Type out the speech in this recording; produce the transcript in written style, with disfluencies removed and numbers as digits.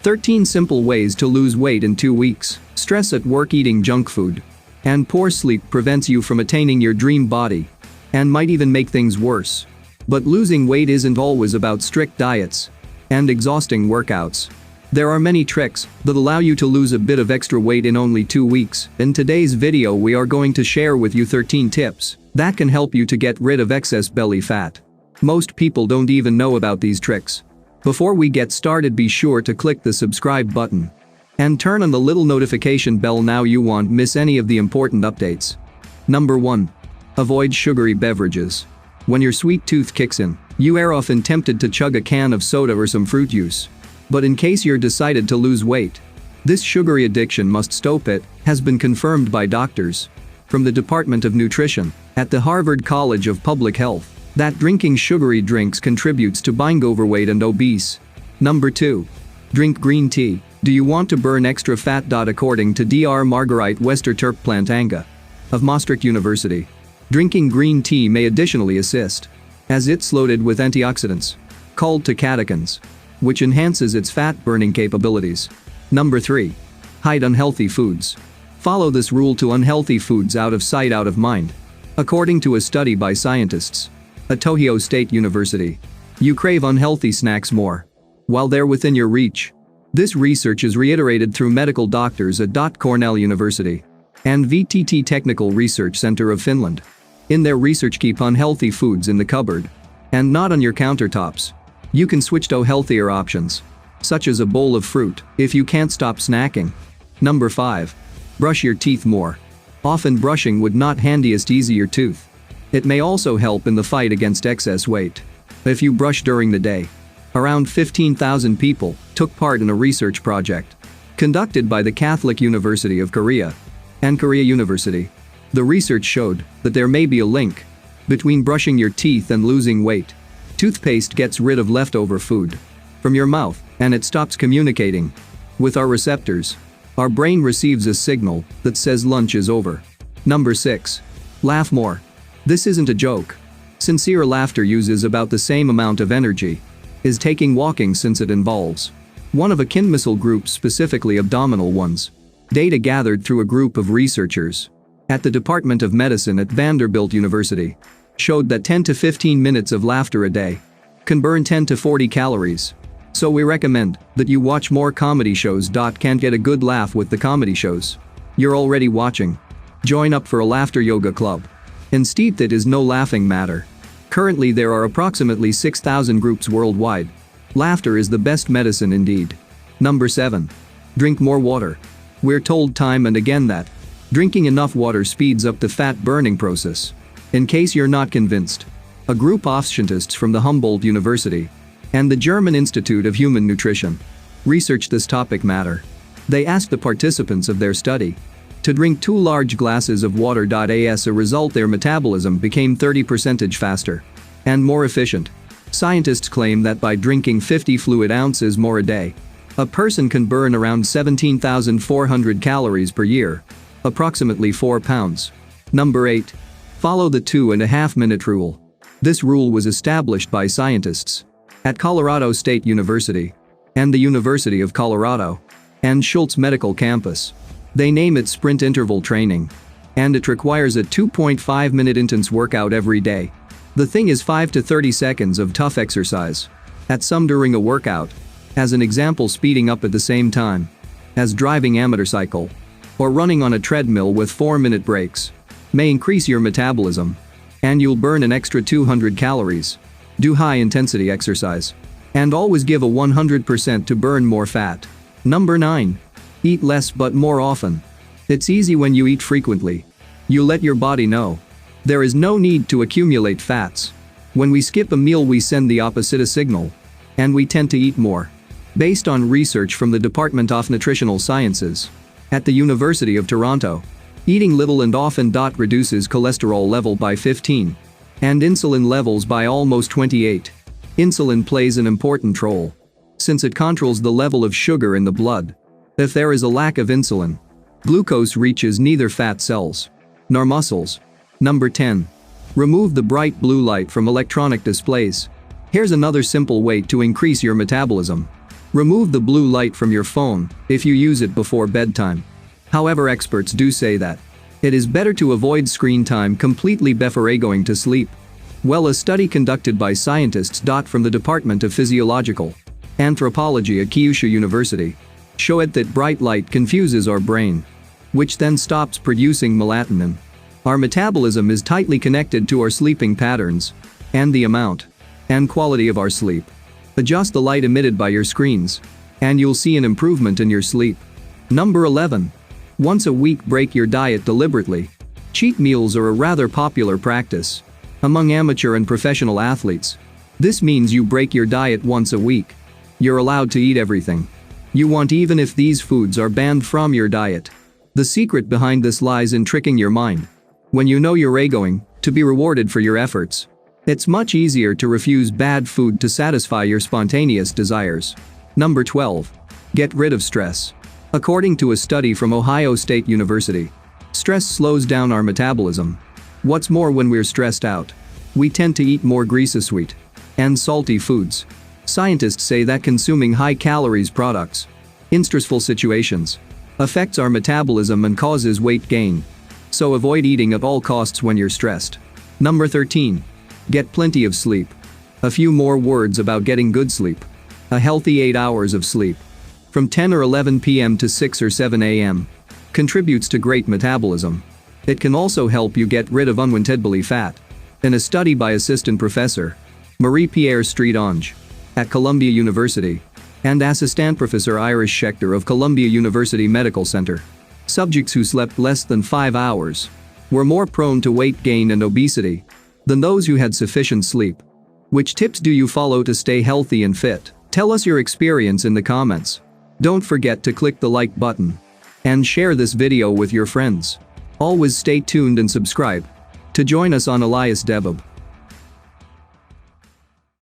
13 simple ways to lose weight in 2 weeks. Stress at work, eating junk food, and poor sleep prevents you from attaining your dream body and might even make things worse. But losing weight isn't always about strict diets and exhausting workouts. There are many tricks that allow you to lose a bit of extra weight in only 2 weeks. In today's video, we are going to share with you 13 tips that can help you to get rid of excess belly fat. Most people don't even know about these tricks. Before we get started, be sure to click the subscribe button and turn on the little notification bell now you won't miss any of the important updates. Number 1. Avoid sugary beverages. When your sweet tooth kicks in, you are often tempted to chug a can of soda or some fruit juice. But in case you're decided to lose weight, this sugary addiction must stop. It has been confirmed by doctors from the Department of Nutrition at the Harvard College of Public Health that drinking sugary drinks contributes to being overweight and obese. Number 2. Drink green tea. Do you want to burn extra fat? According to Dr. Marguerite Westerterp-Plantanga of Maastricht University, drinking green tea may additionally assist, as it's loaded with antioxidants called catechins, which enhances its fat-burning capabilities. Number 3. Hide unhealthy foods. Follow this rule to unhealthy foods out of sight, out of mind. According to a study by scientists at Ohio State University, you crave unhealthy snacks more while they're within your reach. This research is reiterated through medical doctors at Cornell University and VTT Technical Research Center of Finland. In their research, keep unhealthy foods in the cupboard and not on your countertops. You can switch to healthier options, such as a bowl of fruit, if you can't stop snacking. Number 5. Brush your teeth more. Often brushing would not handiest ease your tooth. It may also help in the fight against excess weight. If you brush during the day. Around 15,000 people took part in a research project conducted by the Catholic University of Korea and Korea University. The research showed that there may be a link between brushing your teeth and losing weight. Toothpaste gets rid of leftover food from your mouth and it stops communicating with our receptors. Our brain receives a signal that says lunch is over. Number 6. Laugh more. This isn't a joke. Sincere laughter uses about the same amount of energy as taking walking, since it involves one-of-a-kind muscle groups, specifically abdominal ones. Data gathered through a group of researchers at the Department of Medicine at Vanderbilt University showed that 10 to 15 minutes of laughter a day can burn 10 to 40 calories. So we recommend that you watch more comedy shows. Can't get a good laugh with the comedy shows you're already watching? Join up for a laughter yoga club. Instead, that is no laughing matter. Currently there are approximately 6,000 groups worldwide. Laughter is the best medicine indeed. Number 7. Drink more water. We're told time and again that drinking enough water speeds up the fat burning process. In case you're not convinced, a group of scientists from the Humboldt University and the German Institute of Human Nutrition researched this topic matter. They asked the participants of their study to drink 2 large glasses of water. As a result, their metabolism became 30% faster and more efficient. Scientists claim that by drinking 50 fluid ounces more a day, a person can burn around 17,400 calories per year, approximately 4 pounds. Number 8. Follow the 2.5-minute rule. This rule was established by scientists at Colorado State University and the University of Colorado and Schultz Medical Campus. They name it sprint interval training, and it requires a 2.5-minute intense workout every day. The thing is 5 to 30 seconds of tough exercise at some during a workout. As an example, speeding up at the same time as driving amateur cycle or running on a treadmill with 4-minute breaks may increase your metabolism and you'll burn an extra 200 calories. Do high-intensity exercise and always give a 100% to burn more fat. Number 9. Eat less but more often. It's easy when you eat frequently. You let your body know there is no need to accumulate fats. When we skip a meal, we send the opposite a signal, and we tend to eat more. Based on research from the Department of Nutritional Sciences at the University of Toronto, eating little and often reduces cholesterol level by 15 and insulin levels by almost 28. Insulin plays an important role since it controls the level of sugar in the blood. If there is a lack of insulin, glucose reaches neither fat cells nor muscles. Number 10. Remove the bright blue light from electronic displays. Here's another simple way to increase your metabolism. Remove the blue light from your phone if you use it before bedtime. However, experts do say that it is better to avoid screen time completely before going to sleep. Well, a study conducted by scientists from the Department of Physiological Anthropology at Kyushu University showed that bright light confuses our brain, which then stops producing melatonin. Our metabolism is tightly connected to our sleeping patterns and the amount and quality of our sleep. Adjust the light emitted by your screens, and you'll see an improvement in your sleep. Number 11. Once a week, break your diet deliberately. Cheat meals are a rather popular practice among amateur and professional athletes. This means you break your diet once a week. You're allowed to eat everything you want, even if these foods are banned from your diet. The secret behind this lies in tricking your mind. When you know you're going to be rewarded for your efforts, it's much easier to refuse bad food to satisfy your spontaneous desires. Number 12. Get rid of stress. According to a study from Ohio State University, stress slows down our metabolism. What's more, when we're stressed out, we tend to eat more greasy, sweet, and salty foods. Scientists say that consuming high-calories products in stressful situations affects our metabolism and causes weight gain. So avoid eating at all costs when you're stressed. Number 13. Get plenty of sleep. A few more words about getting good sleep. A healthy 8 hours of sleep, from 10 or 11 p.m. to 6 or 7 a.m., contributes to great metabolism. It can also help you get rid of unwanted belly fat. In a study by Assistant Professor Marie-Pierre Streetange at Columbia University and Assistant Professor Iris Schechter of Columbia University Medical Center, subjects who slept less than 5 hours were more prone to weight gain and obesity than those who had sufficient sleep. Which tips do you follow to stay healthy and fit? Tell us your experience in the comments. Don't forget to click the like button and share this video with your friends. Always stay tuned and subscribe to join us on Elias Debab.